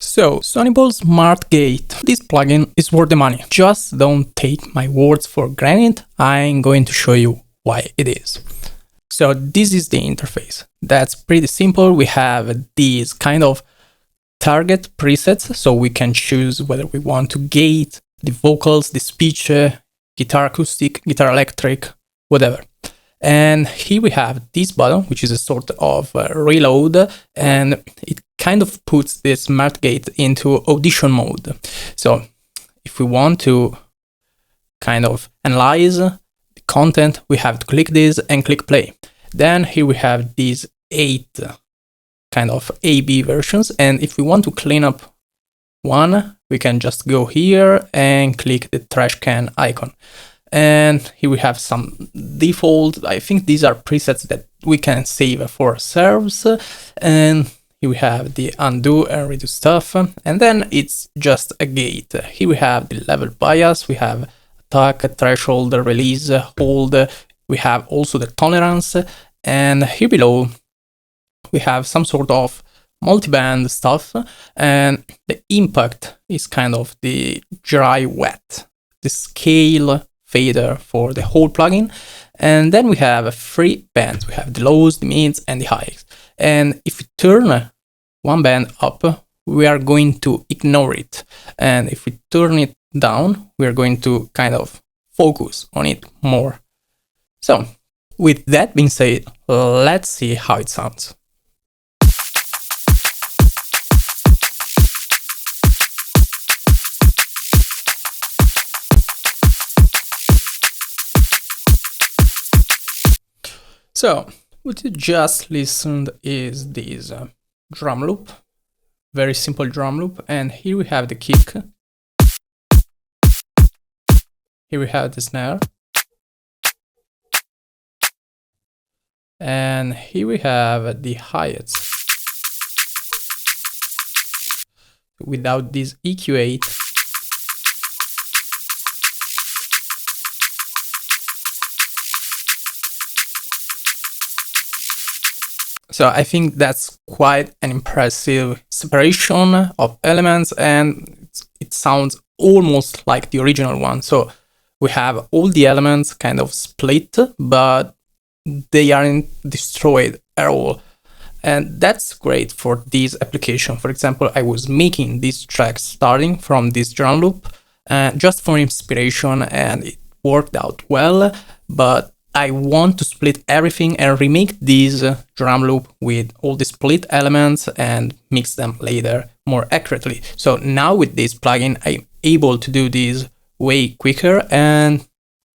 So, Sonible Smart Gate. This plugin is worth the money. Just don't take my words for granted. I'm going to show you why it is. So this is the interface. That's pretty simple. We have these kind of target presets, so we can choose whether we want to gate the vocals, the speech, guitar acoustic, guitar electric, whatever. And here we have this button, which is a sort of reload, and it kind of puts the smart gate into audition mode. So if we want to kind of analyze the content, we have to click this and click play. Then here we have these 8 kind of A/B versions, and if we want to clean up one, we can just go here and click the trash can icon. And here we have some default, I think these are presets that we can save for ourselves. And here we have the undo and redo stuff. And then it's just a gate. Here we have the level bias, we have attack, threshold, release, hold. We have also the tolerance. And here below, we have some sort of multiband stuff. And the impact is kind of the dry wet, the scale fader for the whole plugin. And then we have 3 bands. We have the lows, the mids, and the highs. And if we turn one band up, we are going to ignore it. And if we turn it down, we are going to kind of focus on it more. So with that being said, let's see how it sounds. So what you just listened is this drum loop, very simple drum loop, and here we have the kick, here we have the snare, and here we have the hi-hats. Without this EQ8, so I think that's quite an impressive separation of elements, and it sounds almost like the original one. So we have all the elements kind of split, but they aren't destroyed at all. And that's great for this application. For example, I was making this track starting from this drum loop just for inspiration, and it worked out well, but I want to split everything and remake this drum loop with all the split elements and mix them later more accurately. So now with this plugin, I'm able to do this way quicker and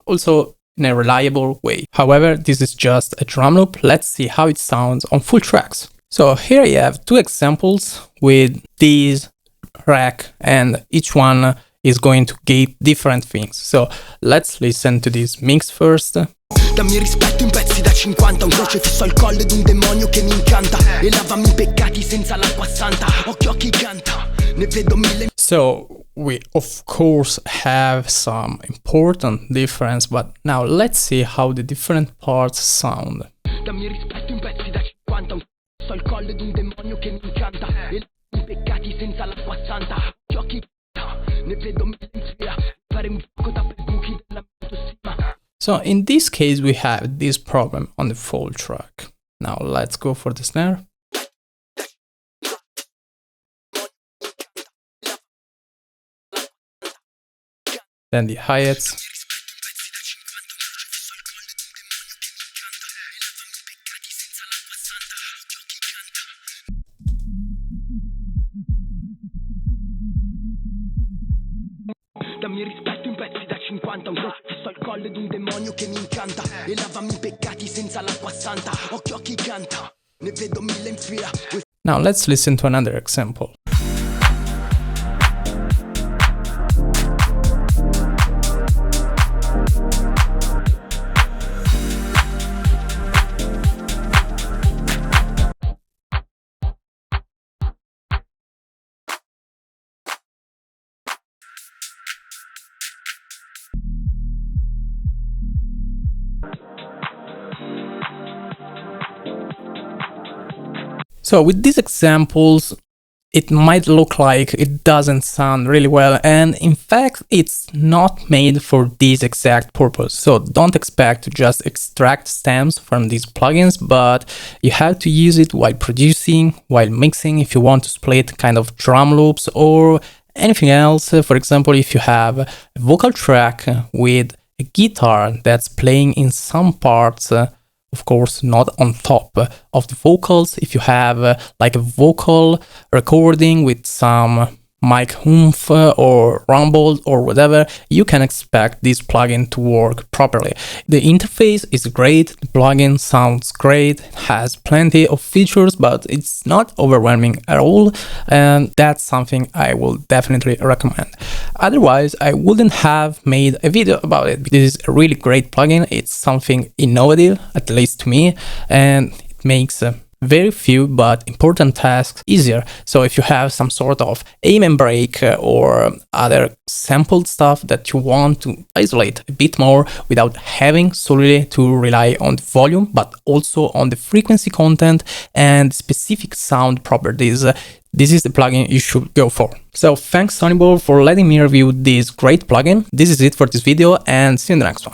also in a reliable way. However, this is just a drum loop. Let's see how it sounds on full tracks. So here I have 2 examples with this rack, and each one is going to gate different things. So let's listen to this mix first. Dammi rispetto in pezzi da 50, un crocefisso al collo ed un demonio che mi incanta e lavami i peccati senza l'acqua santa. Occhio a chi canta, ne vedo mille. So we of course have some important difference, but now let's see how the different parts sound. Dammi rispetto in pezzi da 50, un crocefisso al collo ed un demonio che mi incanta e lavami i peccati senza l'acqua santa. Occhio a chi canta, ne vedo mille in fila, fare un fuoco da per buchi della mia autostima. So in this case, we have this problem on the full track. Now let's go for the snare. Then the hi-hats. Dammi rispetto in pezzi da 50, un crocefisso al collo ed un demonio che mi incanta e lavami i peccati senza l'acqua santa. Occhio a chi canta, ne vedo mille in fila. Now let's listen to another example. So with these examples, it might look like it doesn't sound really well, and in fact it's not made for this exact purpose. So don't expect to just extract stems from these plugins, but you have to use it while producing, while mixing, if you want to split kind of drum loops or anything else. For example, if you have a vocal track with a guitar that's playing in some parts, of course not on top of the vocals. If you have like a vocal recording with some mic oomph or rumble or whatever, you can expect this plugin to work properly. The interface is great, the plugin sounds great, has plenty of features, but it's not overwhelming at all, and that's something I will definitely recommend. Otherwise, I wouldn't have made a video about it. This is a really great plugin. It's something innovative, at least to me, and it makes very few but important tasks easier. So if you have some sort of amen break or other sampled stuff that you want to isolate a bit more without having solely to rely on the volume, but also on the frequency content and specific sound properties, this is the plugin you should go for. So thanks Sonible for letting me review this great plugin. This is it for this video, and see you in the next one.